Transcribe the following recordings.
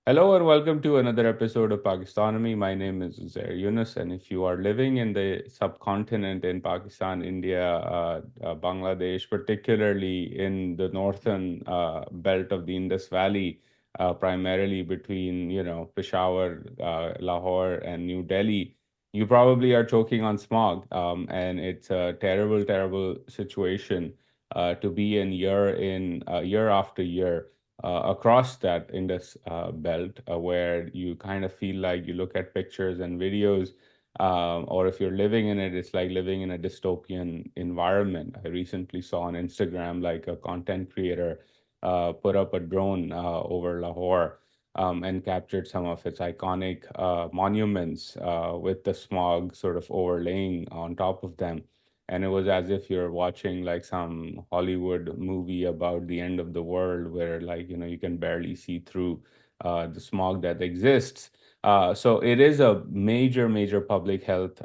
Hello and welcome to another episode of Pakistonomy. My name is Uzair, and if you are living in the subcontinent in Pakistan, India, Bangladesh, particularly in the northern belt of the Indus Valley, primarily between Peshawar, Lahore, and New Delhi, you probably are choking on smog, and it's a terrible, terrible situation to be in year after year across that Indus belt, where you kind of feel like you look at pictures and videos, or if you're living in it, it's like living in a dystopian environment. I recently saw on Instagram like a content creator put up a drone over Lahore. And captured some of its iconic monuments with the smog sort of overlaying on top of them, and it was as if you're watching like some Hollywood movie about the end of the world where like you can barely see through the smog that exists. So it is a major public health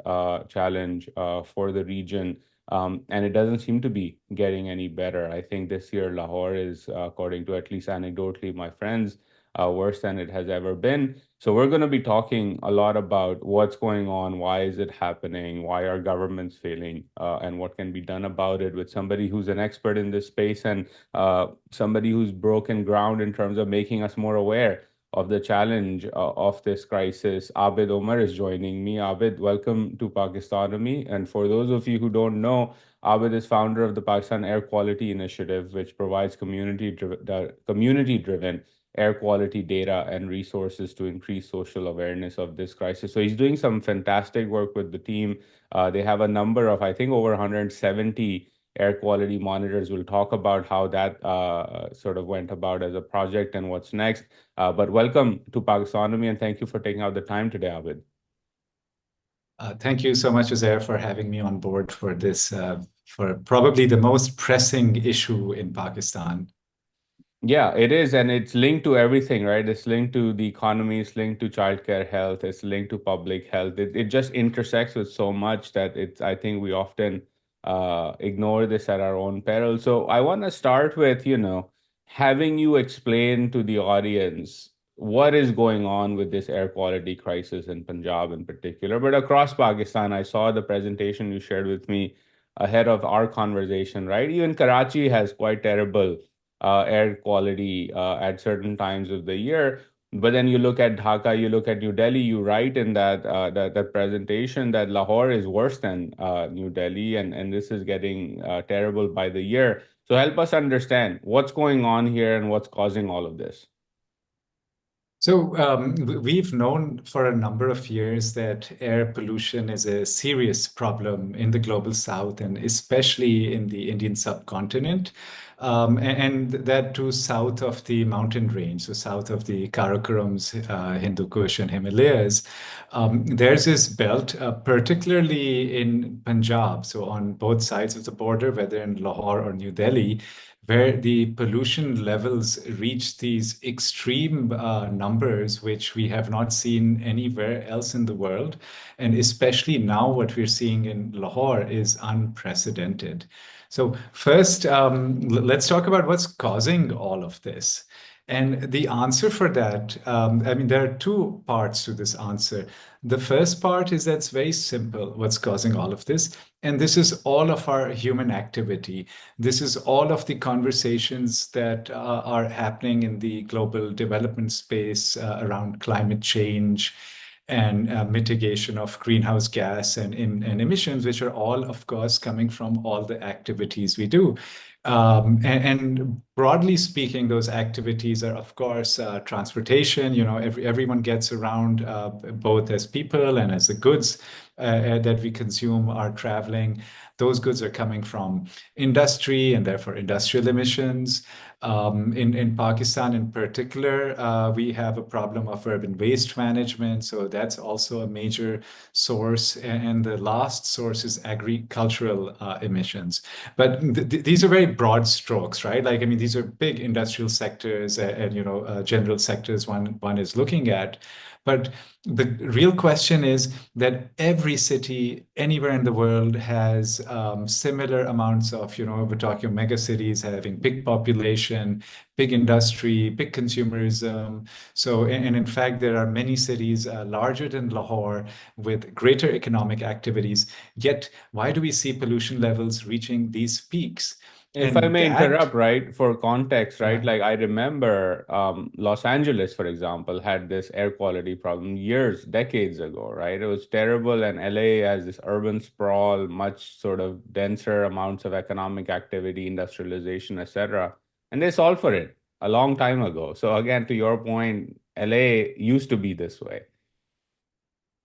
challenge for the region. And it doesn't seem to be getting any better. I think this year Lahore is, according to at least anecdotally my friends, worse than it has ever been. So we're going to be talking a lot about what's going on, why is it happening, why are governments failing, and what can be done about it with somebody who's an expert in this space and somebody who's broken ground in terms of making us more aware of the challenge of this crisis. Abid Omar is joining me. Abid, welcome to Pakistonomy. And for those of you who don't know, Abid is founder of the Pakistan Air Quality Initiative, which provides community-driven air quality data and resources to increase social awareness of this crisis. So he's doing some fantastic work with the team. They have a number of, I think, over 170 air quality monitors. We'll talk about how that sort of went about as a project and what's next. But welcome to Pakistonomy, and thank you for taking out the time today, Abid. Thank you so much, Uzair, for having me on board for this, for probably the most pressing issue in Pakistan. Yeah, it is, and it's linked to everything, right? It's linked to the economy, it's linked to childcare health, it's linked to public health. It just intersects with so much that I think we often ignore this at our own peril. So I want to start with, having you explain to the audience what is going on with this air quality crisis in Punjab in particular, but across Pakistan. I saw the presentation you shared with me ahead of our conversation, right? Even Karachi has quite terrible air quality at certain times of the year. But then you look at Dhaka, you look at New Delhi, you write in that presentation that Lahore is worse than New Delhi, and this is getting terrible by the year. So help us understand what's going on here and what's causing all of this. So we've known for a number of years that air pollution is a serious problem in the global south and especially in the Indian subcontinent. And that too south of the mountain range, so south of the Karakorums, Hindu Kush, and Himalayas. There's this belt, particularly in Punjab, so on both sides of the border, whether in Lahore or New Delhi, where the pollution levels reach these extreme numbers, which we have not seen anywhere else in the world. And especially now, what we're seeing in Lahore is unprecedented. So, first, let's talk about what's causing all of this. And the answer for that, I mean, there are two parts to this answer. The first part is that's very simple, what's causing all of this. And this is all of our human activity. This is all of the conversations that are happening in the global development space around climate change and mitigation of greenhouse gas and emissions, which are all, of course, coming from all the activities we do. And broadly speaking, those activities are, of course, transportation. You know, everyone gets around, both as people and as the goods that we consume are traveling. Those goods are coming from industry and therefore industrial emissions. In Pakistan in particular, we have a problem of urban waste management. So that's also a major source. And the last source is agricultural emissions. But these are very broad strokes, right? Like, I mean, these are big industrial sectors and general sectors one is looking at. But the real question is that every city anywhere in the world has similar amounts of, we're talking mega cities having big populations population, big industry, big consumerism. So, and in fact, there are many cities larger than Lahore with greater economic activities. Yet, why do we see pollution levels reaching these peaks? If I And may that, interrupt, right, for context, right, yeah. like I remember Los Angeles, for example, had this air quality problem years, decades ago, right? It was terrible, and LA has this urban sprawl, much sort of denser amounts of economic activity, industrialization, etc. And they solved for it a long time ago. So again, to your point, LA used to be this way.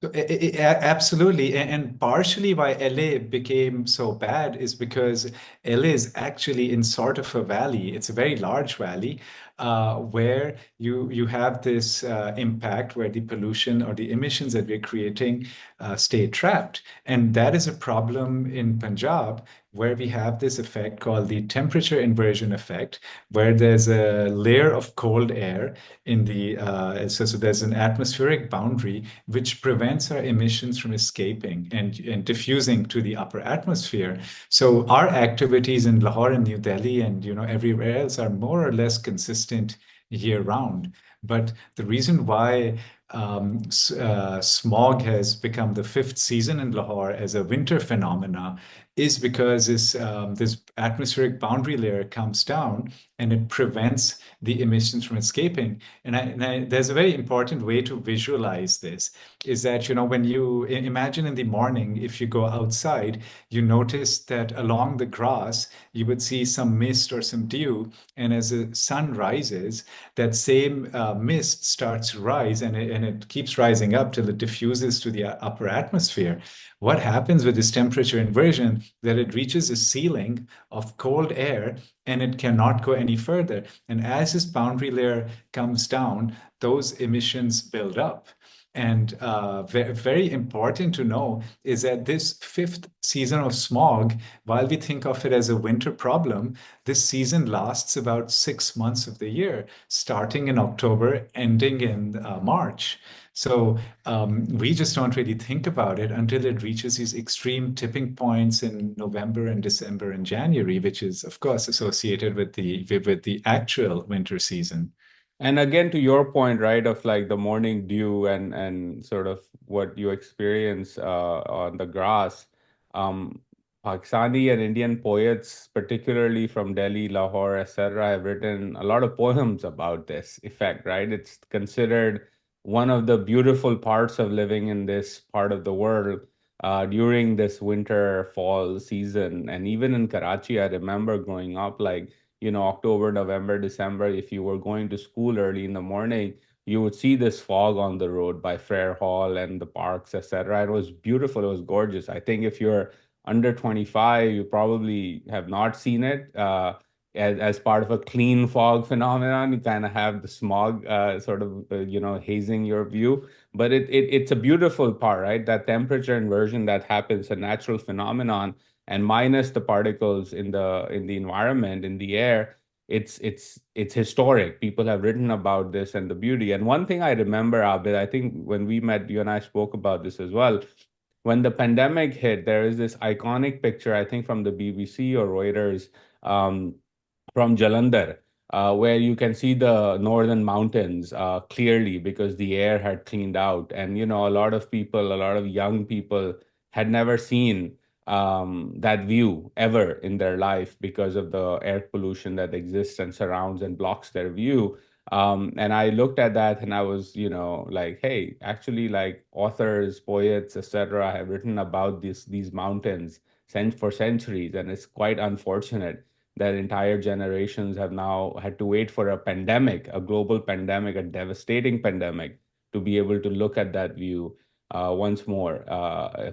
So, absolutely. And partially why LA became so bad is because LA is actually in sort of a valley. It's a very large valley where you have this impact where the pollution or the emissions that we're creating stay trapped. And that is a problem in Punjab where we have this effect called the temperature inversion effect, where there's a layer of cold air in the so there's an atmospheric boundary which prevents our emissions from escaping and diffusing to the upper atmosphere. So our activities in Lahore and New Delhi and everywhere else are more or less consistent year round. But the reason why smog has become the fifth season in Lahore as a winter phenomena is because this atmospheric boundary layer comes down and it prevents the emissions from escaping. There's a very important way to visualize this is that, when you imagine in the morning, if you go outside, you notice that along the grass, you would see some mist or some dew. And as the sun rises, that same mist starts to rise and it keeps rising up till it diffuses to the upper atmosphere. What happens with this temperature inversion that it reaches a ceiling of cold air and it cannot go any further. And as this boundary layer comes down, those emissions build up. And very important to know is that this fifth season of smog, while we think of it as a winter problem, this season lasts about 6 months of the year, starting in October, ending in March. So we just don't really think about it until it reaches these extreme tipping points in November and December and January, which is, of course, associated with the actual winter season. And again, to your point, right, of like the morning dew and sort of what you experience on the grass, um, Pakistani and Indian poets, particularly from Delhi, Lahore, etc., have written a lot of poems about this effect, right? It's considered one of the beautiful parts of living in this part of the world during this winter fall season. And even in Karachi, I remember growing up, like October, November, December, if you were going to school early in the morning, you would see this fog on the road by Fair Hall and the parks, etc. It was beautiful. It was gorgeous. I think if you're under 25, you probably have not seen it. As part of a clean fog phenomenon, you kind of have the smog sort of, hazing your view. But it's a beautiful part, right? That temperature inversion that happens, a natural phenomenon, and minus the particles in the environment, in the air, it's historic. People have written about this and the beauty. And one thing I remember, Abid, I think when we met, you and I spoke about this as well. When the pandemic hit, there is this iconic picture, I think from the BBC or Reuters, um, from Jalandhar, where you can see the northern mountains clearly because the air had cleaned out. And, a lot of people, a lot of young people had never seen that view ever in their life because of the air pollution that exists and surrounds and blocks their view. And I looked at that and I was, like, hey, actually, like authors, poets, etc., have written about these mountains for centuries, and it's quite unfortunate that entire generations have now had to wait for a pandemic, a global pandemic, a devastating pandemic, to be able to look at that view once more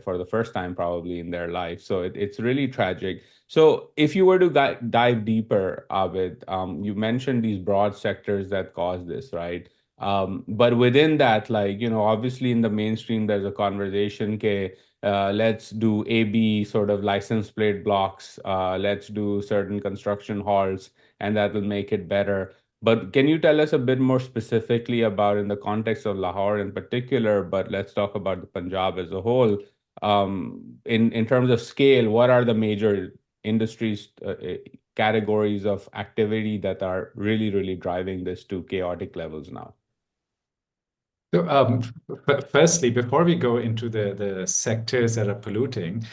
for the first time probably in their life. So it's really tragic. So if you were to dive deeper, Abid, you mentioned these broad sectors that cause this, right? But within that, like, obviously in the mainstream, there's a conversation, okay, let's do AB sort of license plate blocks, let's do certain construction halls, and that will make it better. But can you tell us a bit more specifically about, in the context of Lahore in particular, but let's talk about the Punjab as a whole, in terms of scale, what are the major industries categories of activity that are really, really driving this to chaotic levels now? So, firstly, before we go into the sectors that are polluting,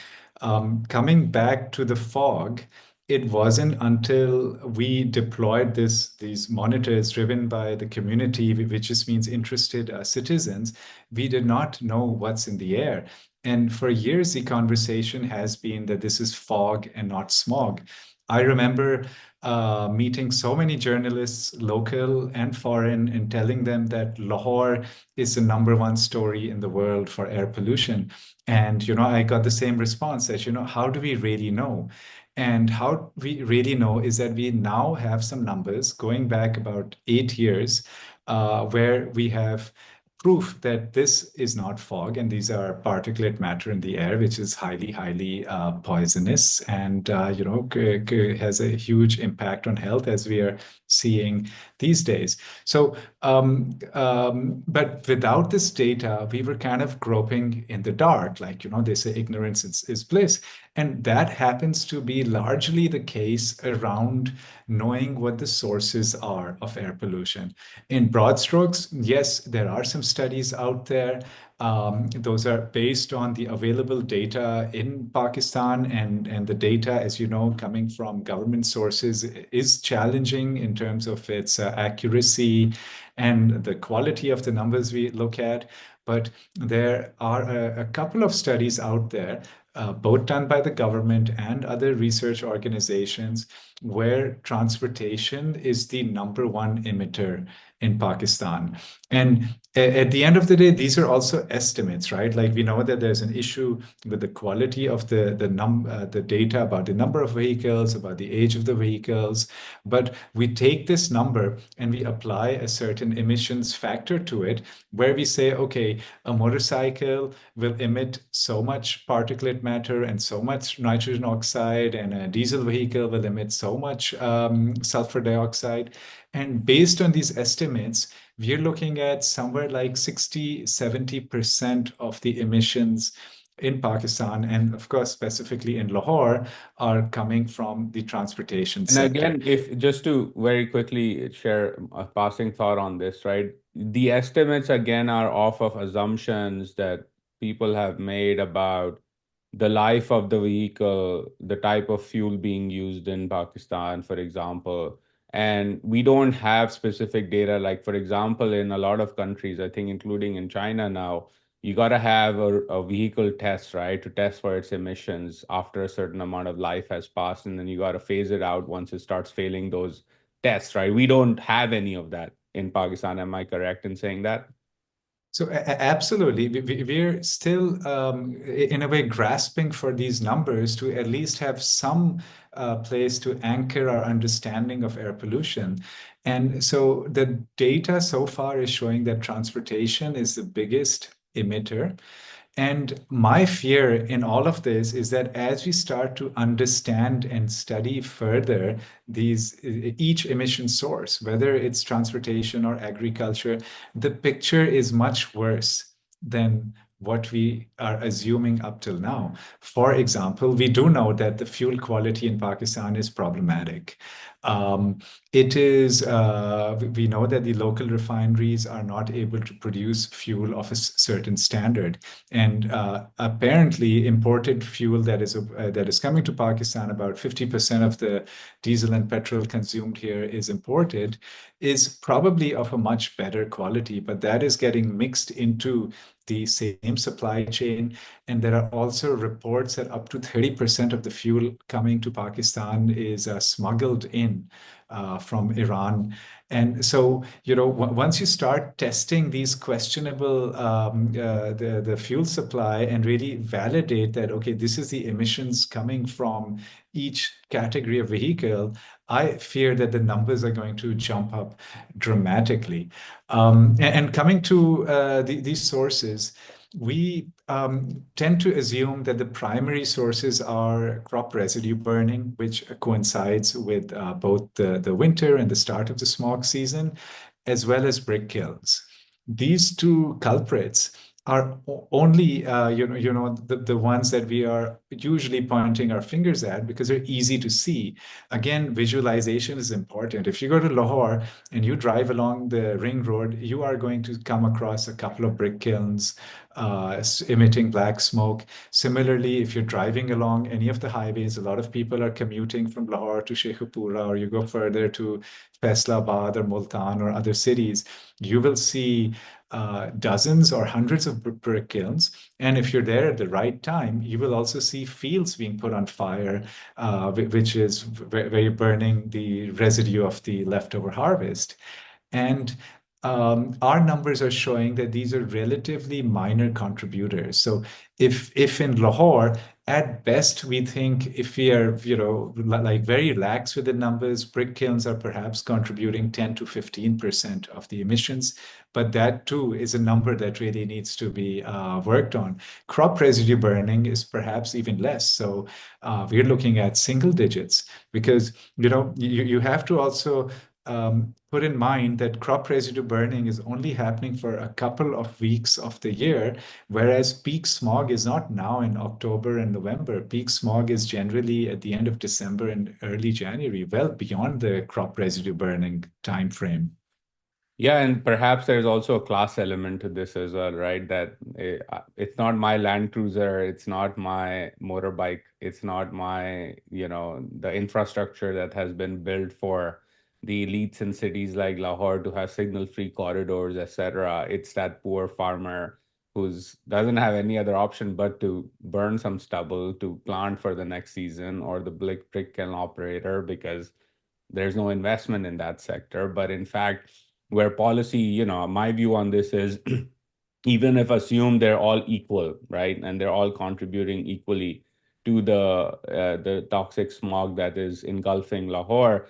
coming back to the fog, it wasn't until we deployed these monitors driven by the community, which just means interested citizens, we did not know what's in the air. And for years, the conversation has been that this is fog and not smog. I remember meeting so many journalists, local and foreign, and telling them that Lahore is the number one story in the world for air pollution. And, I got the same response that, how do we really know? And how we really know is that we now have some numbers going back about 8 years, where we have proof that this is not fog and these are particulate matter in the air, which is highly, highly poisonous and, has a huge impact on health as we are seeing these days. So, but without this data, we were kind of groping in the dark. Like, they say ignorance is bliss. And that happens to be largely the case around knowing what the sources are of air pollution. In broad strokes, yes, there are some studies out there. Those are based on the available data in Pakistan, and the data, as you know, coming from government sources is challenging in terms of its accuracy and the quality of the numbers we look at. But there are a couple of studies out there, both done by the government and other research organizations, where transportation is the number one emitter in Pakistan. And at the end of the day, these are also estimates, right? Like, we know that there's an issue with the quality of the data about the number of vehicles, about the age of the vehicles. But we take this number and we apply a certain emissions factor to it, where we say, okay, a motorcycle will emit so much particulate matter and so much nitrogen oxide, and a diesel vehicle will emit so much sulfur dioxide. And based on these estimates, we're looking at somewhere like 60-70% of the emissions in Pakistan, and of course, specifically in Lahore, are coming from the transportation And sector. again, if just to very quickly share a passing thought on this, right? The estimates again are off of assumptions that people have made about the life of the vehicle, the type of fuel being used in Pakistan, for example. And we don't have specific data. Like, for example, in a lot of countries, I think including in China now, you got to have a vehicle test, right, to test for its emissions after a certain amount of life has passed. And then you got to phase it out once it starts failing those tests, right? We don't have any of that in Pakistan. Am I correct in saying that? So absolutely, we're still, in a way, grasping for these numbers to at least have some place to anchor our understanding of air pollution. And so the data so far is showing that transportation is the biggest emitter. And my fear in all of this is that as we start to understand and study further each emission source, whether it's transportation or agriculture, the picture is much worse than what we are assuming up till now. For example, we do know that the fuel quality in Pakistan is problematic. Um, we know that the local refineries are not able to produce fuel of a certain standard. And apparently, imported fuel that is coming to Pakistan, about 50% of the diesel and petrol consumed here is imported, is probably of a much better quality, but that is getting mixed into the same supply chain. And there are also reports that up to 30% of the fuel coming to Pakistan is smuggled in from Iran. And so, once you start testing these questionable the fuel supply and really validate that, okay, this is the emissions coming from each category of vehicle, I fear that the numbers are going to jump up dramatically. And coming to these sources, we tend to assume that the primary sources are crop residue burning, which coincides with both the winter and the start of the smog season, as well as brick kilns. These two culprits are only the ones that we are usually pointing our fingers at because they're easy to see. Again, visualization is important. If you go to Lahore and you drive along the ring road, you are going to come across a couple of brick kilns emitting black smoke. Similarly, if you're driving along any of the highways, a lot of people are commuting from Lahore to Sheikhupura, or you go further to Faisalabad or Multan or other cities, you will see dozens or hundreds of brick kilns. And if you're there at the right time, you will also see fields being put on fire, which is where you're burning the residue of the leftover harvest. And our numbers are showing that these are relatively minor contributors. So if in Lahore, at best, we think if we are, like very lax with the numbers, brick kilns are perhaps contributing 10 to 15% of the emissions. But that too is a number that really needs to be worked on. Crop residue burning is perhaps even less. So we're looking at single digits because, you have to also put in mind that crop residue burning is only happening for a couple of weeks of the year, whereas peak smog is not now in October and November. Peak smog is generally at the end of December and early January, well beyond the crop residue burning time frame. Yeah, and perhaps there's also a class element to this as well, right? That it's not my Land Cruiser, it's not my motorbike, it's not my, the infrastructure that has been built for the elites in cities like Lahore to have signal-free corridors, etc. It's that poor farmer who's doesn't have any other option but to burn some stubble to plant for the next season, or the brick kiln operator, because there's no investment in that sector. But in fact, where policy, my view on this is even if assume they're all equal, right, and they're all contributing equally to the toxic smog that is engulfing Lahore,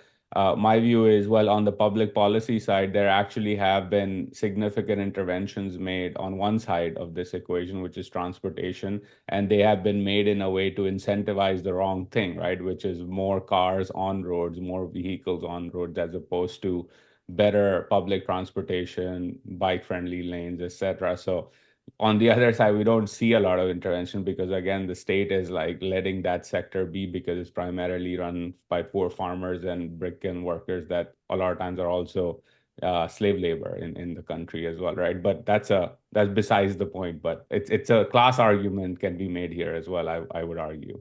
my view is, well, on the public policy side, there actually have been significant interventions made on one side of this equation, which is transportation, and they have been made in a way to incentivize the wrong thing, right, which is more cars on roads, more vehicles on roads, as opposed to better public transportation, bike-friendly lanes, etc. So on the other side, we don't see a lot of intervention because, again, the state is like letting that sector be because it's primarily run by poor farmers and brick kiln workers that a lot of times are also slave labor in the country as well, right? But that's besides the point. But it's a class argument can be made here as well, I would argue.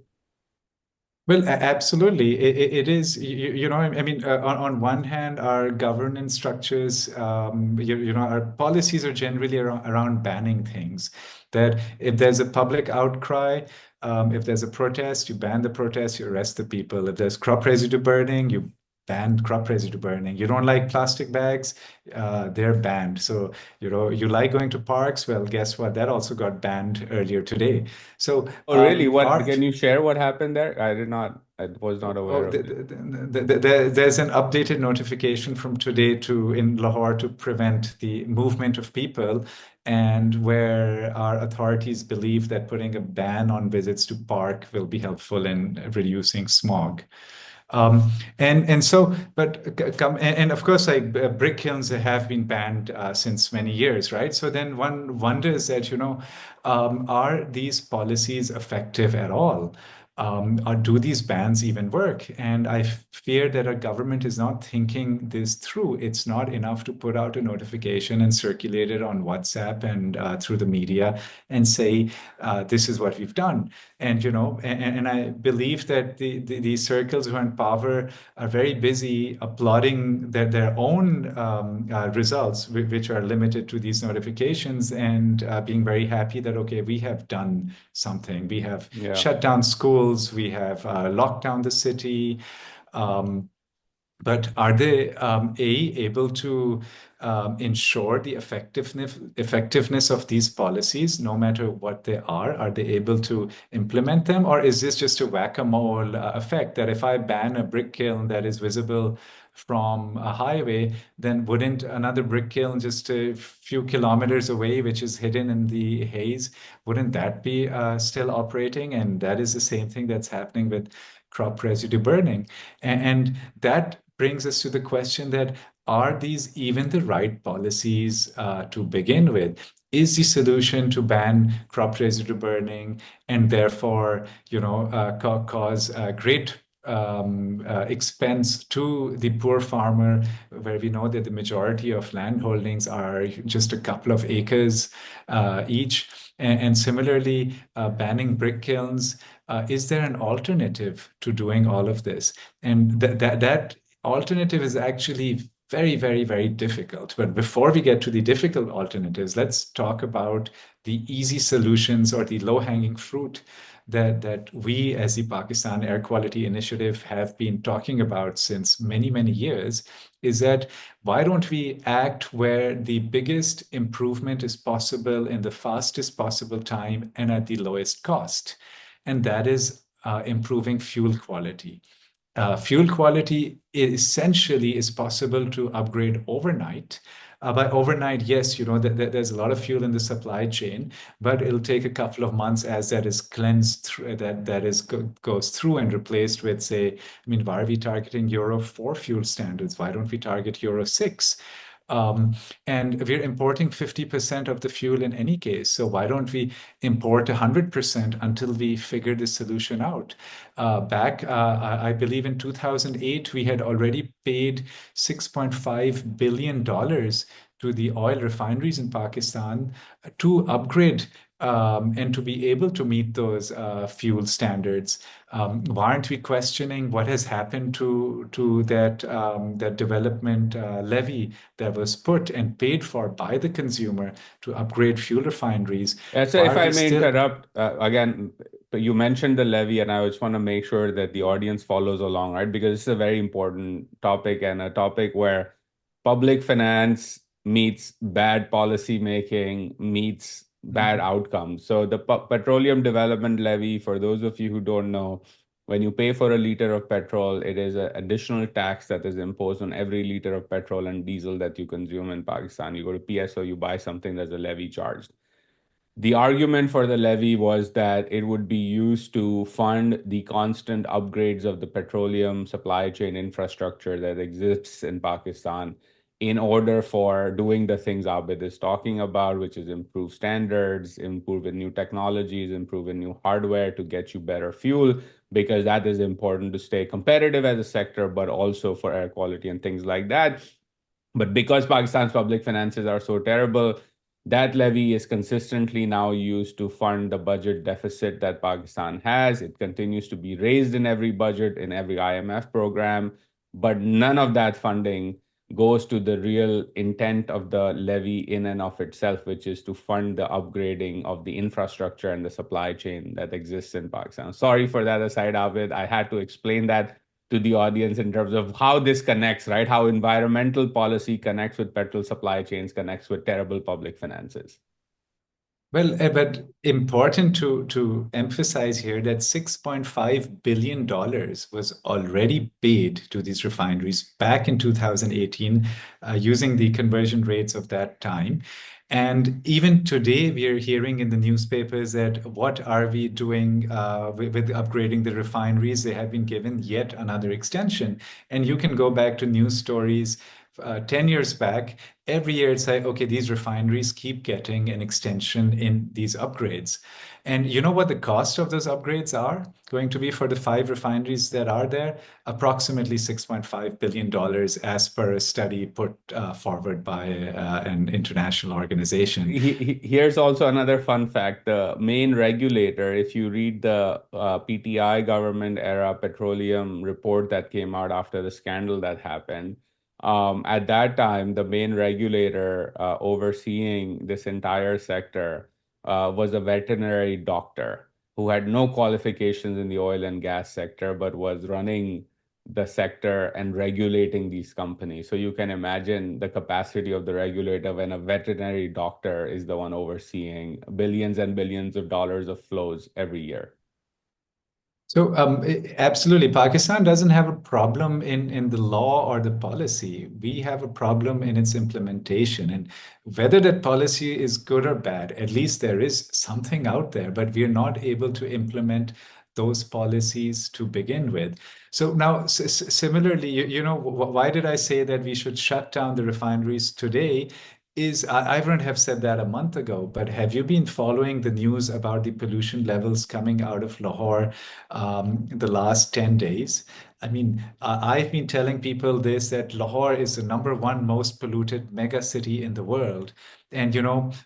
Well, absolutely. It is, I mean, on one hand, our governance structures, our policies are generally around banning things. That if there's a public outcry, if there's a protest, you ban the protest, you arrest the people. If there's crop residue burning, you ban crop residue burning. You don't like plastic bags, they're banned. So, you like going to parks, well, guess what? That also got banned earlier today. So, Oh, really? What our can you share what happened there? I was not aware Oh, of this. there's an updated notification from today to in Lahore to prevent the movement of people, and where our authorities believe that putting a ban on visits to park will be helpful in reducing smog. And so, but come and of course, like brick kilns have been banned since many years, right? So then one wonders that, are these policies effective at all? Or do these bans even work? And I fear that our government is not thinking this through. It's not enough to put out a notification and circulate it on WhatsApp and through the media and say, this is what we've done. And, and I believe that these circles who are in power are very busy applauding their own results, which are limited to these notifications, and being very happy that, okay, we have done something. We have Yeah. shut down schools, we have locked down the city. Um, but are they able to ensure the effectiveness of these policies, no matter what they are? Are they able to implement them, or is this just a whack-a-mole effect that if I ban a brick kiln that is visible from a highway, then wouldn't another brick kiln just a few kilometers away, which is hidden in the haze, wouldn't that be still operating? And that is the same thing that's happening with crop residue burning. And that brings us to the question that are these even the right policies to begin with? is the solution to ban crop residue burning and therefore, cause great expense to the poor farmer, where we know that the majority of land holdings are just a couple of acres each. And similarly, banning brick kilns. Is there an alternative to doing all of this? And that alternative is actually very, very, very difficult. But before we get to the difficult alternatives, let's talk about the easy solutions or the low-hanging fruit that we as the Pakistan Air Quality Initiative have been talking about since many, many years. Is that why don't we act where the biggest improvement is possible in the fastest possible time and at the lowest cost? And that is improving fuel quality. Fuel quality essentially is possible to upgrade overnight. By overnight, yes, there's a lot of fuel in the supply chain, but it'll take a couple of months as that is cleansed through, goes through and replaced with, say, I mean, why are we targeting Euro 4 fuel standards? Why don't we target Euro 6? Um, and we're importing 50% of the fuel in any case. So why don't we import 100% until we figure the solution out? I believe in 2008, we had already paid $6.5 billion to the oil refineries in Pakistan to upgrade and to be able to meet those fuel standards. Why aren't we questioning what has happened to that development levy that was put and paid for by the consumer to upgrade fuel refineries? So Why if are I we may still? interrupt, again, you mentioned the levy, and I just want to make sure that the audience follows along, right? Because it's a very important topic and a topic where public finance meets bad policy making, meets bad Mhm. outcomes. So the petroleum development levy, for those of you who don't know, when you pay for a liter of petrol, it is an additional tax that is imposed on every liter of petrol and diesel that you consume in Pakistan. You go to PSO, you buy something, there's a levy charged. The argument for the levy was that it would be used to fund the constant upgrades of the petroleum supply chain infrastructure that exists in Pakistan in order for doing the things Abid is talking about, which is improve standards, improve in new technologies, improve in new hardware to get you better fuel, because that is important to stay competitive as a sector, but also for air quality and things like that. But because Pakistan's public finances are so terrible, that levy is consistently now used to fund the budget deficit that Pakistan has. It continues to be raised in every budget, in every IMF program, but none of that funding goes to the real intent of the levy in and of itself, which is to fund the upgrading of the infrastructure and the supply chain that exists in Pakistan. Sorry for that aside, Abid. I had to explain that to the audience in terms of how this connects, right? How environmental policy connects with petrol supply chains, connects with terrible public finances. Well, but important to emphasize here that $6.5 billion was already paid to these refineries back in 2018 using the conversion rates of that time. And even today, we are hearing in the newspapers that what are we doing with upgrading the refineries? They have been given yet another extension. And you can go back to news stories 10 years back. Every year it's like, okay, these refineries keep getting an extension in these upgrades. And you know what the cost of those upgrades are going to be for the 5 refineries that are there? Approximately $6.5 billion as per a study put forward by an international organization. Here's also another fun fact. The main regulator, if you read the PTI government era petroleum report that came out after the scandal that happened, at that time, the main regulator overseeing this entire sector was a veterinary doctor who had no qualifications in the oil and gas sector, but was running the sector and regulating these companies. So you can imagine the capacity of the regulator when a veterinary doctor is the one overseeing billions and billions of dollars of flows every year. So, absolutely, Pakistan doesn't have a problem in the law or the policy. We have a problem in its implementation. And whether that policy is good or bad, at least there is something out there, but we are not able to implement those policies to begin with. So now, similarly, why did I say that we should shut down the refineries today? I wouldn't have said that a month ago, but have you been following the news about the pollution levels coming out of Lahore the last 10 days? I mean, I've been telling people this that Lahore is the number one most polluted mega city in the world. And,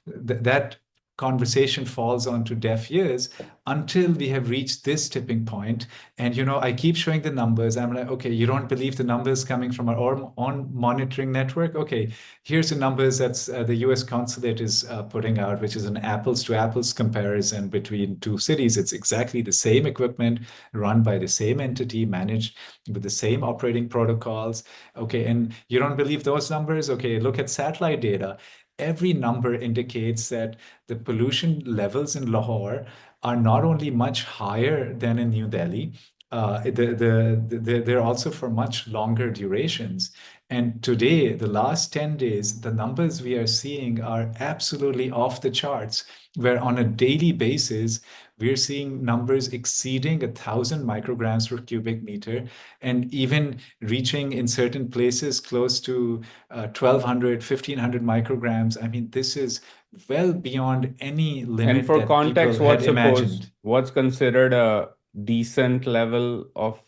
that conversation falls onto deaf ears until we have reached this tipping point. And, I keep showing the numbers. I'm like, okay, you don't believe the numbers coming from our own monitoring network? Okay, here's the numbers that's the US consulate is putting out, which is an apples to apples comparison between two cities. It's exactly the same equipment run by the same entity, managed with the same operating protocols. Okay, and you don't believe those numbers? Okay, look at satellite data. Every number indicates that the pollution levels in Lahore are not only much higher than in New Delhi, they're also for much longer durations. And today, the last 10 days, the numbers we are seeing are absolutely off the charts, where on a daily basis, we're seeing numbers exceeding 1,000 micrograms per cubic meter, and even reaching in certain places close to 1,200, 1,500 micrograms. I mean, this is well beyond any And limit for that people context, had imagined. what's considered a decent level of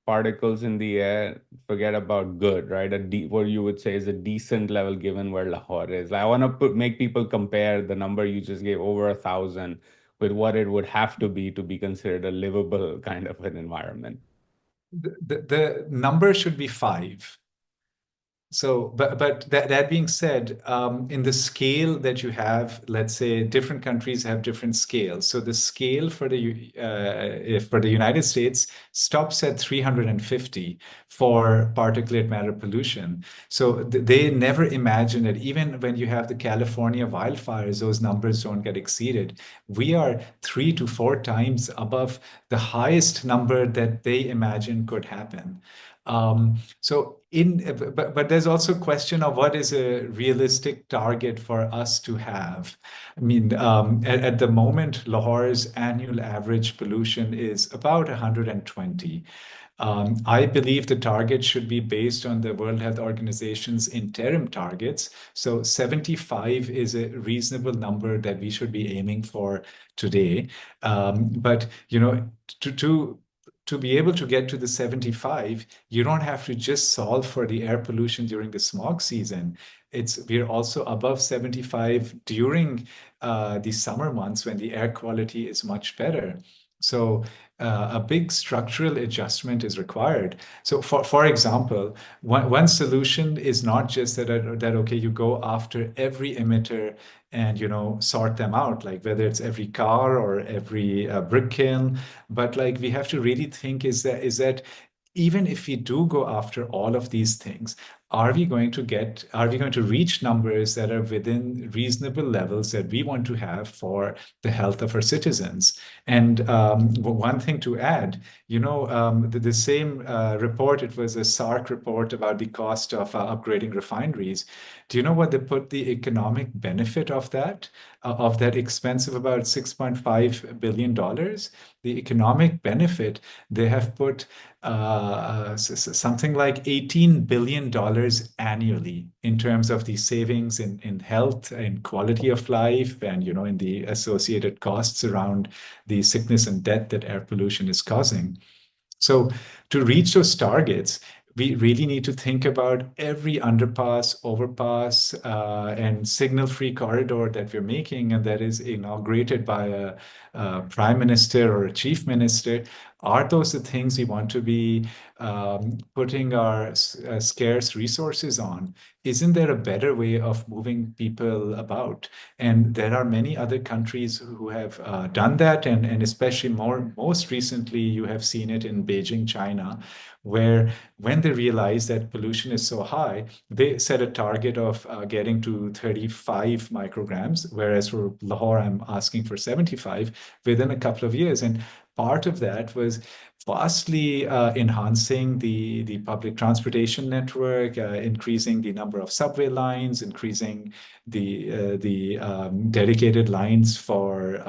particles in the air? Forget about good, right? What you would say is a decent level given where Lahore is. I want to make people compare the number you just gave, over 1,000, with what it would have to be considered a livable kind of an environment. The number should be five. So, but that being said, in the scale that you have, let's say different countries have different scales. So the scale for the United States stops at 350 for particulate matter pollution. So they never imagine that even when you have the California wildfires, those numbers don't get exceeded. We are 3 to 4 times above the highest number that they imagine could happen. But there's also a question of what is a realistic target for us to have. I mean, at the moment, Lahore's annual average pollution is about 120. I believe the target should be based on the World Health Organization's interim targets. So 75 is a reasonable number that we should be aiming for today. But to to to be able to get to the 75, you don't have to just solve for the air pollution during the smog season. We're also above 75 during the summer months when the air quality is much better. So a big structural adjustment is required. So for example, one solution is not just that okay, you go after every emitter and sort them out, like whether it's every car or every brick kiln, but like we have to really think, is that even if we do go after all of these things, are we going to reach numbers that are within reasonable levels that we want to have for the health of our citizens? And one thing to add, the same report, it was a SARC report about the cost of upgrading refineries. Do you know what they put the economic benefit of that expense of about $6.5 billion? The economic benefit, they have put something like $18 billion annually in terms of the savings in health and quality of life, and in the associated costs around the sickness and death that air pollution is causing. So to reach those targets, we really need to think about every underpass, overpass, and signal-free corridor that we're making and that is inaugurated by a prime minister or a chief minister. Are those the things we want to be putting our scarce resources on? Isn't there a better way of moving people about? And there are many other countries who have done that, and especially most recently, you have seen it in Beijing, China, where when they realized that pollution is so high, they set a target of getting to 35 micrograms, whereas for Lahore, I'm asking for 75 within a couple of years. And part of that was vastly enhancing the public transportation network, increasing the number of subway lines, increasing the dedicated lines for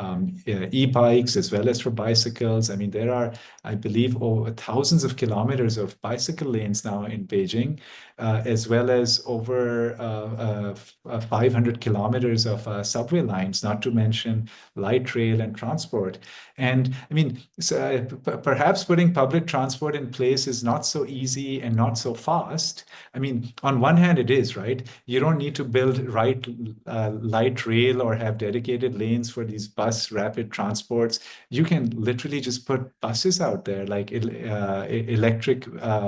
e-bikes as well as for bicycles. I mean, there are, I believe, over thousands of kilometers of bicycle lanes now in Beijing, as well as over 500 kilometers of subway lines, not to mention light rail and transport. And I mean, so, perhaps putting public transport in place is not so easy and not so fast. I mean, on one hand, it is, right? You don't need to build light rail or have dedicated lanes for these bus rapid transports. You can literally just put buses out there, like electric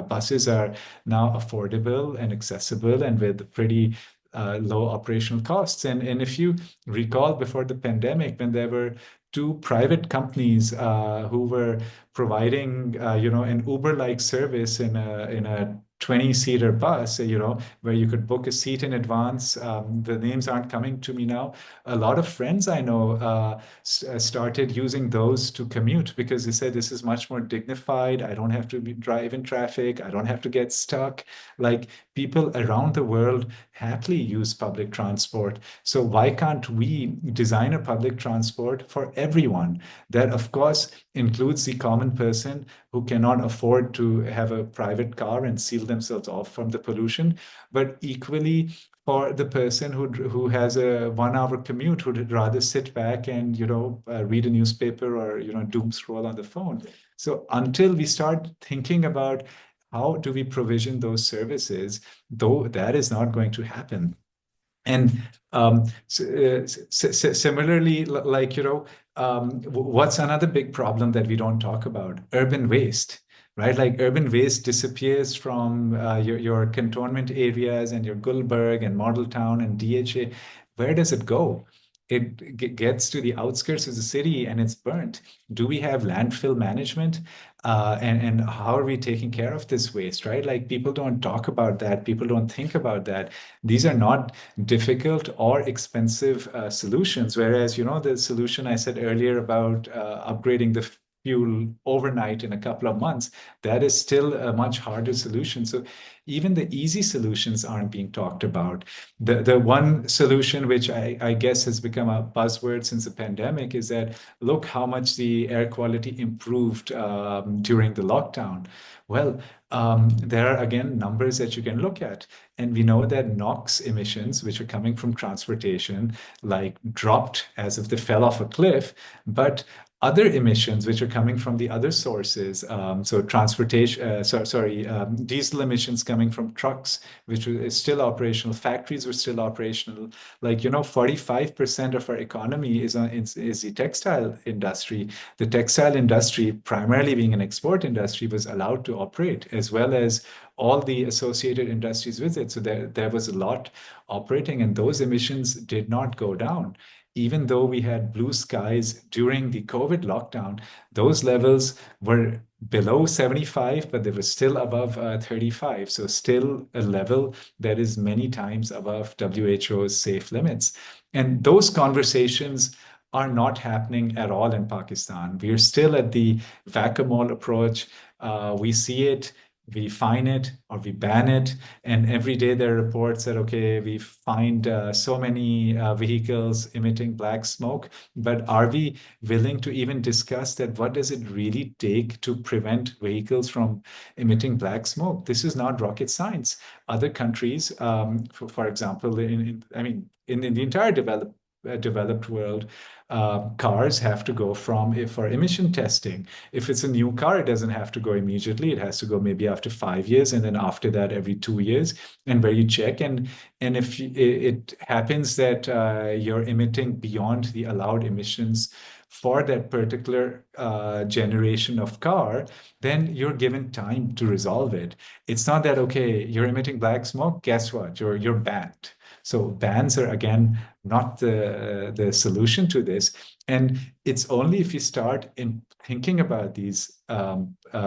buses are now affordable and accessible and with pretty low operational costs. And if you recall before the pandemic, when there were two private companies who were providing, an Uber-like service in a 20-seater bus, where you could book a seat in advance. The names aren't coming to me now. A lot of friends I know started using those to commute because they said this is much more dignified. I don't have to drive in traffic. I don't have to get stuck. Like people around the world happily use public transport. So why can't we design a public transport for everyone? That, of course, includes the common person who cannot afford to have a private car and seal themselves off from the pollution, but equally for the person who has a 1 hour commute who'd rather sit back and read a newspaper or doom scroll on the phone. So until we start thinking about how do we provision those services, though that is not going to happen. And similarly, what's another big problem that we don't talk about? Urban waste, right? Like urban waste disappears from your cantonment areas and your Gulberg and Model Town and DHA. Where does it go? It gets to the outskirts of the city and it's burnt. Do we have landfill management? And how are we taking care of this waste, right? Like people don't talk about that. People don't think about that. These are not difficult or expensive solutions. Whereas, the solution I said earlier about upgrading the fuel overnight in a couple of months, that is still a much harder solution. So even the easy solutions aren't being talked about. The one solution, which I guess has become a buzzword since the pandemic, is that look how much the air quality improved during the lockdown. Well, there are again numbers that you can look at. And we know that NOx emissions, which are coming from transportation, like dropped as if they fell off a cliff, but other emissions which are coming from the other sources, so transportation, diesel emissions coming from trucks, which is still operational, factories were still operational. Like 45% of our economy is the textile industry. The textile industry, primarily being an export industry, was allowed to operate, as well as all the associated industries with it. So there was a lot operating, and those emissions did not go down. Even though we had blue skies during the COVID lockdown, those levels were below 75, but they were still above 35. So still a level that is many times above WHO's safe limits. And those conversations are not happening at all in Pakistan. We are still at the whack-a-mole approach. We see it, we fine it, or we ban it. And every day there are reports that, okay, we find so many vehicles emitting black smoke. But are we willing to even discuss that? What does it really take to prevent vehicles from emitting black smoke? This is not rocket science. Other countries, for example, in the entire developed world, cars have to go for emission testing. If it's a new car, it doesn't have to go immediately. It has to go maybe after 5 years, and then after that, every 2 years, and where you check. And if it happens that you're emitting beyond the allowed emissions for that particular generation of car, then you're given time to resolve it. It's not that, okay, you're emitting black smoke, guess what? You're banned. So bans are again not the solution to this. And it's only if you start in thinking about these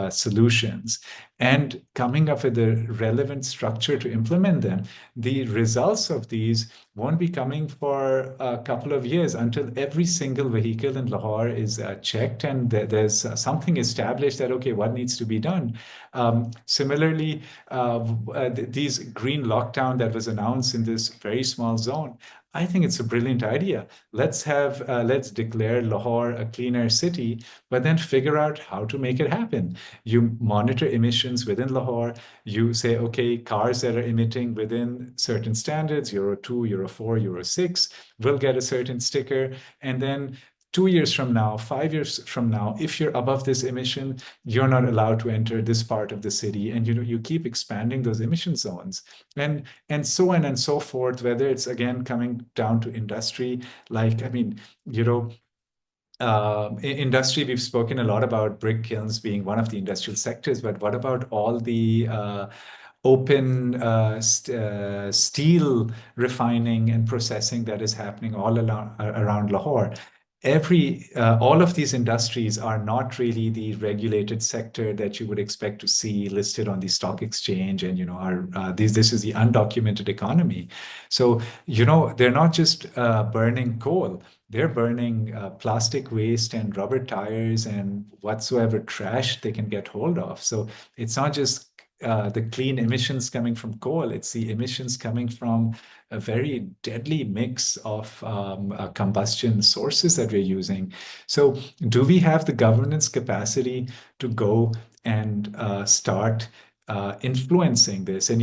solutions and coming up with a relevant structure to implement them, the results of these won't be coming for a couple of years until every single vehicle in Lahore is checked and there's something established that, okay, what needs to be done. Similarly, these green lockdown that was announced in this very small zone, I think it's a brilliant idea. Let's declare Lahore a clean air city, but then figure out how to make it happen. You monitor emissions within Lahore. You say, okay, cars that are emitting within certain standards, Euro 2, Euro 4, Euro 6, will get a certain sticker. And then 2 years from now, 5 years from now, if you're above this emission, you're not allowed to enter this part of the city. And you keep expanding those emission zones. And so on and so forth, whether it's again coming down to industry, like, I mean, you know, industry, we've spoken a lot about brick kilns being one of the industrial sectors, but what about all the open steel refining and processing that is happening around Lahore? All of these industries are not really the regulated sector that you would expect to see listed on the stock exchange, and are this is the undocumented economy. So they're not just burning coal, they're burning plastic waste and rubber tires and whatsoever trash they can get hold of. So it's not just the clean emissions coming from coal, it's the emissions coming from a very deadly mix of combustion sources that we're using. So, do we have the governance capacity to go and start influencing this? And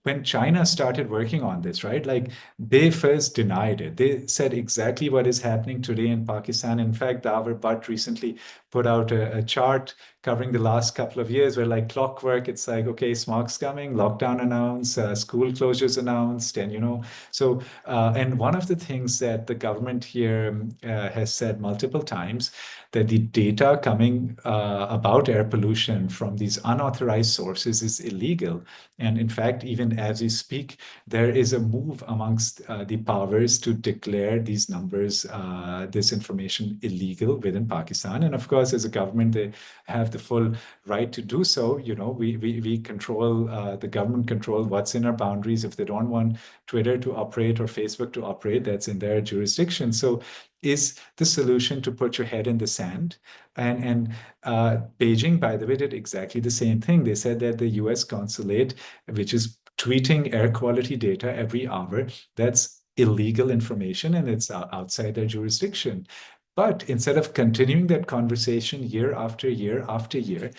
when China started working on this, right? Like they first denied it. They said exactly what is happening today in Pakistan. In fact, Davar Butt recently put out a chart covering the last couple of years where, like clockwork, it's like, okay, smog's coming, lockdown announced, school closures announced, and and one of the things that the government here has said multiple times, that the data coming about air pollution from these unauthorized sources is illegal. And in fact, even as we speak, there is a move amongst the powers to declare these numbers, this information illegal within Pakistan. And of course, as a government, they have the full right to do so. We control, the government control what's in our boundaries. If they don't want Twitter to operate or Facebook to operate, that's in their jurisdiction. So is the solution to put your head in the sand? And Beijing, by the way, did exactly the same thing. They said that the US consulate, which is tweeting air quality data every hour, that's illegal information and it's outside their jurisdiction. But instead of continuing that conversation year after year after year,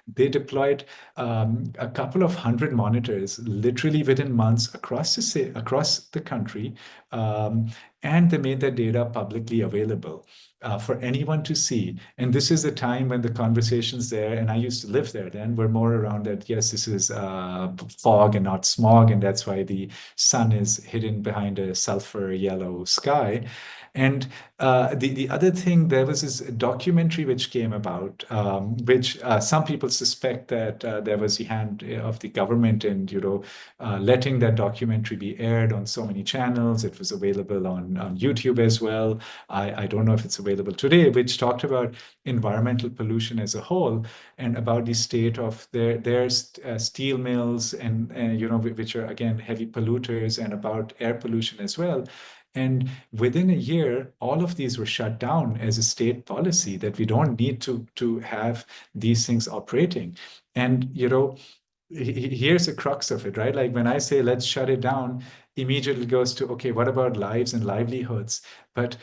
they deployed a couple of hundred monitors literally within months across the country, and they made that data publicly available for anyone to see. And this is a time when the conversations there, and I used to live there then, were more around that, yes, this is fog and not smog, and that's why the sun is hidden behind a sulfur yellow sky. And the other thing, there was this documentary which came about, which some people suspect that there was the hand of the government in, letting that documentary be aired on so many channels. It was available on YouTube as well. I don't know if it's available today, which talked about environmental pollution as a whole and about the state of their steel mills and which are again heavy polluters, and about air pollution as well. And within a year, all of these were shut down as a state policy that we don't need to have these things operating. And here's the crux of it, right? Like when I say let's shut it down, immediately goes to, okay, what about lives and livelihoods? But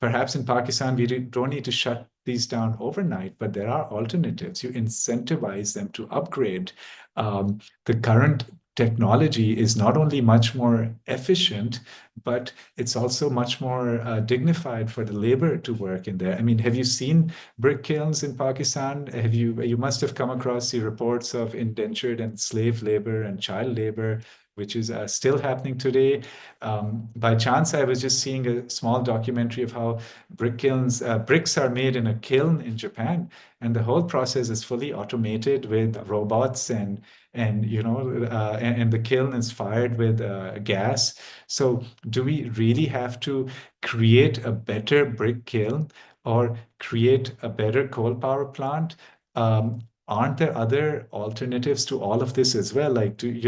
perhaps in Pakistan, we don't need to shut these down overnight, but there are alternatives. You incentivize them to upgrade. The current technology is not only much more efficient, but it's also much more dignified for the labor to work in there. I mean, have you seen brick kilns in Pakistan? You must have come across the reports of indentured and slave labor and child labor which is still happening today. By chance, I was just seeing a small documentary of how bricks are made in a kiln in Japan, and the whole process is fully automated with robots and the kiln is fired with gas. So, do we really have to create a better brick kiln or create a better coal power plant? Aren't there other alternatives to all of this as well? Like, we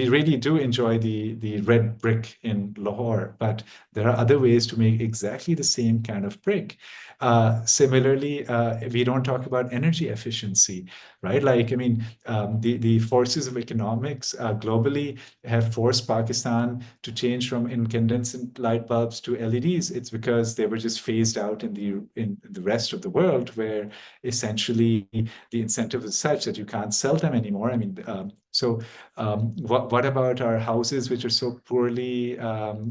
really do enjoy the red brick in Lahore, but there are other ways to make exactly the same kind of brick. Similarly, we don't talk about energy efficiency, right? Like, I mean, the forces of economics globally have forced Pakistan to change from incandescent light bulbs to LEDs. It's because they were just phased out in the rest of the world, where essentially the incentive is such that you can't sell them anymore. I mean, what about our houses, which are so poorly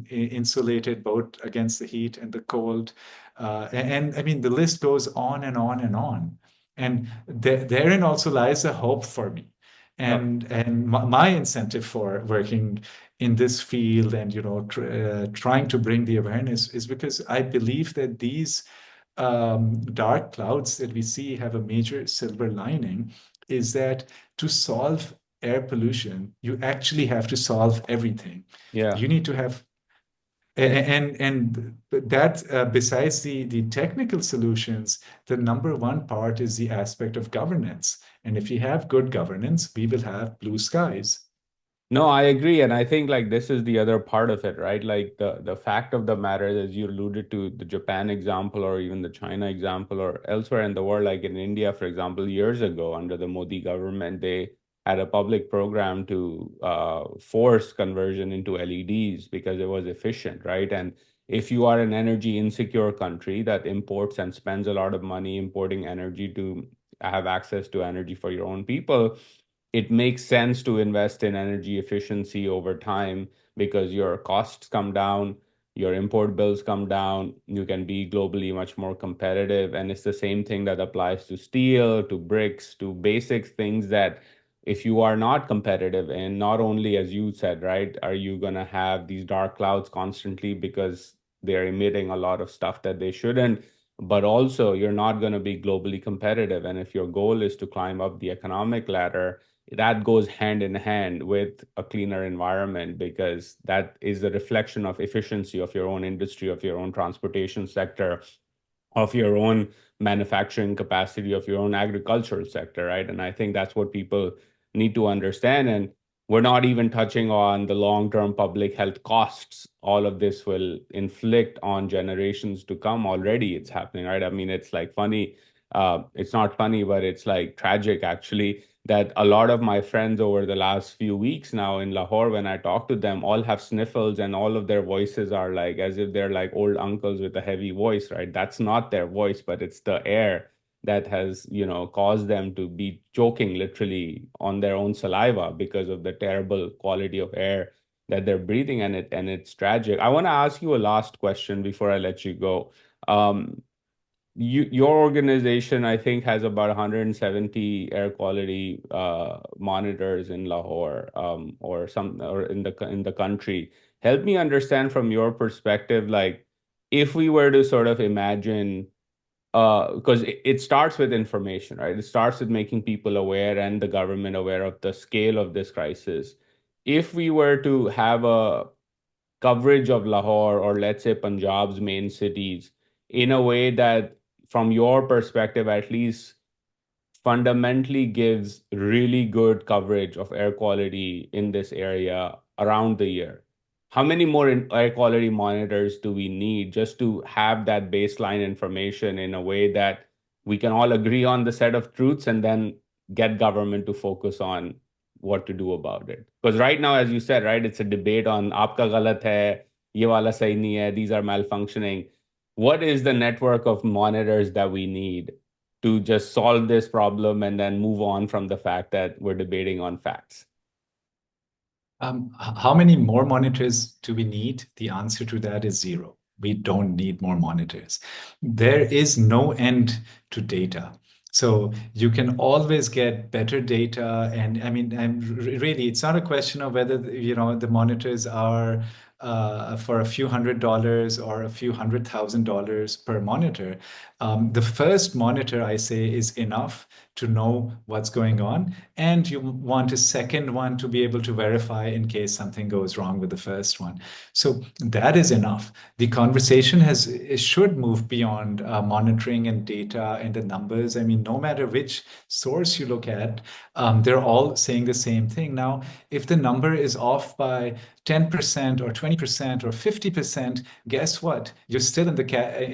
insulated both against the heat and the cold? And I mean, the list goes on and on and on. And therein also lies a hope for me. Yep. And my incentive for working in this field and trying to bring the awareness is because I believe that these dark clouds that we see have a major silver lining, is that to solve air pollution, you actually have to solve everything. Yeah. You need to have and that besides the technical solutions, the number one part is the aspect of governance. And if you have good governance, we will have blue skies. No, I agree, and I think like this is the other part of it, right? Like the fact of the matter, as you alluded to, the Japan example or even the China example or elsewhere in the world, like in India, for example, years ago under the Modi government, they had a public program to force conversion into LEDs because it was efficient, right? And if you are an energy insecure country that imports and spends a lot of money importing energy to have access to energy for your own people, it makes sense to invest in energy efficiency over time because your costs come down, your import bills come down, you can be globally much more competitive. And it's the same thing that applies to steel, to bricks, to basic things that if you are not competitive, and not only, as you said, right, are you going to have these dark clouds constantly because they're emitting a lot of stuff that they shouldn't, but also you're not going to be globally competitive. And if your goal is to climb up the economic ladder, that goes hand in hand with a cleaner environment because that is a reflection of efficiency of your own industry, of your own transportation sector, of your own manufacturing capacity, of your own agricultural sector, right? And I think that's what people need to understand. And we're not even touching on the long-term public health costs all of this will inflict on generations to come. Already it's happening, right? I mean, it's like funny. It's not funny, but it's like tragic actually that a lot of my friends over the last few weeks now in Lahore, when I talk to them, all have sniffles and all of their voices are like as if they're like old uncles with a heavy voice, right? That's not their voice, but it's the air that has, caused them to be choking literally on their own saliva because of the terrible quality of air that they're breathing, and it's tragic. I want to ask you a last question before I let you go. Um, your organization, I think, has about 170 air quality monitors in Lahore, or in the country. Help me understand from your perspective, like if we were to sort of imagine, because it starts with information, right? It starts with making people aware and the government aware of the scale of this crisis. If we were to have a coverage of Lahore or let's say Punjab's main cities in a way that, from your perspective at least, fundamentally gives really good coverage of air quality in this area around the year. How many more air quality monitors do we need just to have that baseline information in a way that we can all agree on the set of truths and then get government to focus on what to do about it? Because right now, as you said, right, it's a debate on aapka galat hai, ye wala sahi nahi hai, these are malfunctioning. What is the network of monitors that we need to just solve this problem and then move on from the fact that we're debating on facts? How many more monitors do we need? The answer to that is zero. We don't need more monitors. There is no end to data. So you can always get better data. And I mean, really, it's not a question of whether, the monitors are for a few $100s or a few $100,000 per monitor. The first monitor, I say, is enough to know what's going on. And you want a second one to be able to verify in case something goes wrong with the first one. So that is enough. The conversation it should move beyond monitoring and data and the numbers. I mean, no matter which source you look at, they're all saying the same thing. Now, if the number is off by 10% or 20% or 50%, guess what? You're still in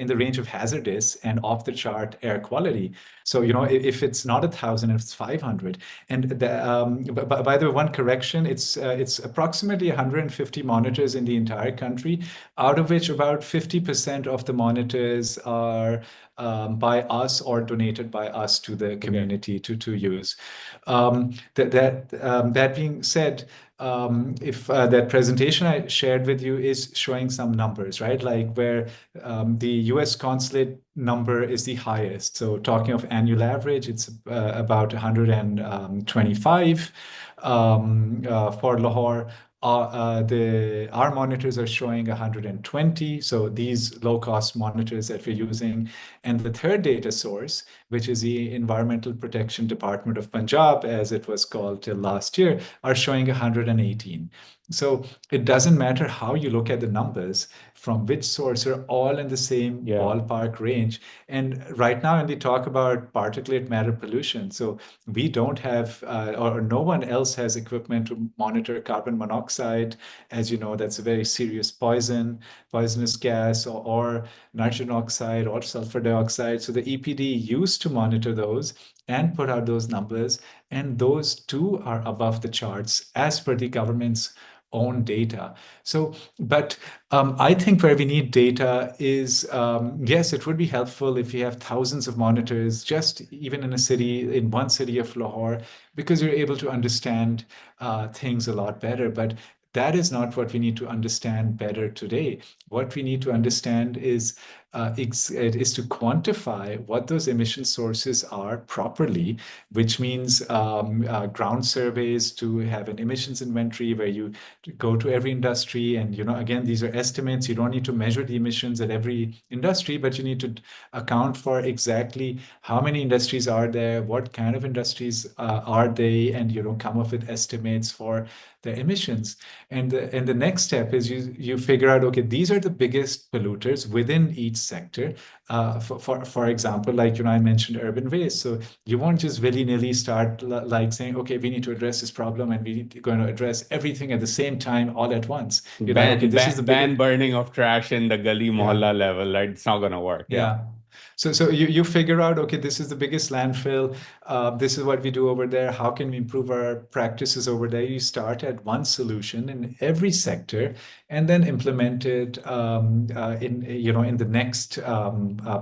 the range of hazardous and off the chart air quality. So, if it's not 1,000, if it's 500. And by the way, one correction, it's approximately 150 monitors in the entire country, out of which about 50% of the monitors are by us or donated by us to the Okay. community to use. That being said, if that presentation I shared with you is showing some numbers, right? Like where the US consulate number is the highest. So talking of annual average, it's about 125 for Lahore. Our monitors are showing 120. So these low-cost monitors that we're using. And the third data source, which is the Environmental Protection Department of Punjab, as it was called till last year, are showing 118. So it doesn't matter how you look at the numbers, from which source, are all in the same Yeah. ballpark range. And right now, when we talk about particulate matter pollution, so we don't have, or no one else has equipment to monitor carbon monoxide. As you know, that's a very serious poisonous gas, or nitrogen oxide or sulfur dioxide. So the EPD used to monitor those and put out those numbers, and those too are above the charts as per the government's own data. So, but I think where we need data is, yes, it would be helpful if you have thousands of monitors, just even in one city of Lahore, because you're able to understand things a lot better. But that is not what we need to understand better today. What we need to understand is to quantify what those emission sources are properly, which means ground surveys to have an emissions inventory where you go to every industry. And, again, these are estimates. You don't need to measure the emissions at every industry, but you need to account for exactly how many industries are there, what kind of industries are they, and, come up with estimates for the emissions. And the next step is you figure out, okay, these are the biggest polluters within each sector. For example, like, I mentioned urban waste. So you won't just willy-nilly start like saying, okay, we need to address this problem and we're going to address everything at the same time all at once. You're like, okay, this is the biggest. Ban burning of trash in the gully Yeah. mohalla level, right? It's not gonna work. Yeah. Yeah. So you figure out, okay, this is the biggest landfill. This is what we do over there. How can we improve our practices over there? You start at one solution in every sector, and then implement it in the next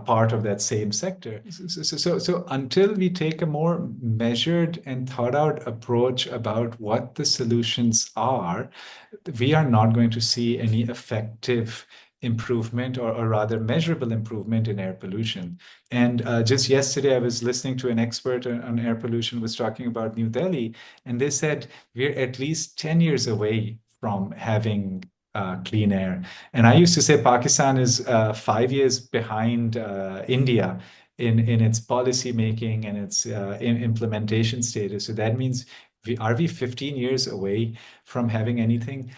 part of that same sector. So until we take a more measured and thought out approach about what the solutions are, we are not going to see any effective improvement, or rather measurable improvement in air pollution. And just yesterday, I was listening to an expert on air pollution was talking about New Delhi, and they said we're at least 10 years away from having clean air. And I used to say Pakistan is 5 years behind India in its policy making and its implementation status. So that means are we 15 years away from having anything?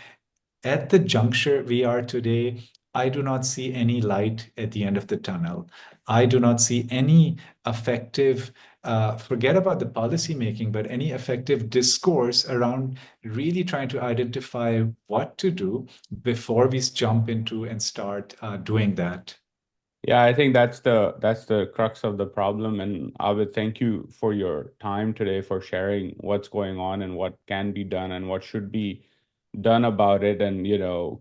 At the juncture we are today, I do not see any light at the end of the tunnel. I do not see any effective, forget about the policy making, but any effective discourse around really trying to identify what to do before we jump into and start doing that. Yeah, I think that's the crux of the problem. And I would thank you for your time today, for sharing what's going on and what can be done and what should be done about it. And,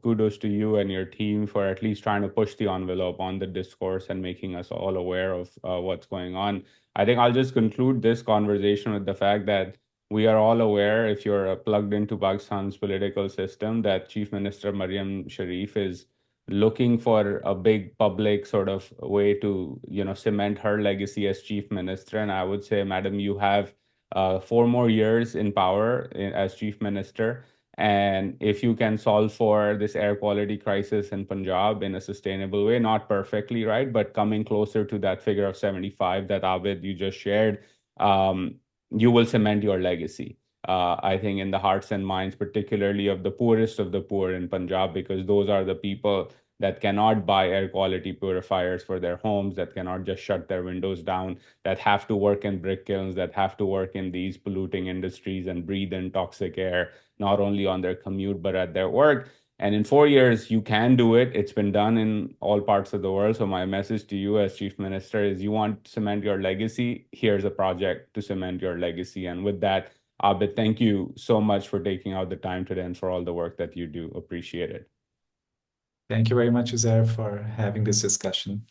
kudos to you and your team for at least trying to push the envelope on the discourse and making us all aware of what's going on. I think I'll just conclude this conversation with the fact that we are all aware, if you're plugged into Pakistan's political system, that Chief Minister Maryam Sharif is looking for a big public sort of way to, cement her legacy as chief minister. And I would say, madam, you have 4 more years in power as chief minister. And if you can solve for this air quality crisis in Punjab in a sustainable way, not perfectly, right, but coming closer to that figure of 75 that Abid you just shared, um, you will cement your legacy. I think in the hearts and minds, particularly of the poorest of the poor in Punjab, because those are the people that cannot buy air quality purifiers for their homes, that cannot just shut their windows down, that have to work in brick kilns, that have to work in these polluting industries and breathe in toxic air, not only on their commute, but at their work. And in 4 years, you can do it. It's been done in all parts of the world. So my message to you as chief minister is, you want to cement your legacy? Here's a project to cement your legacy. And with that, Abid, thank you so much for taking out the time today and for all the work that you do. Appreciate it. Thank you very much, Uzair, for having this discussion.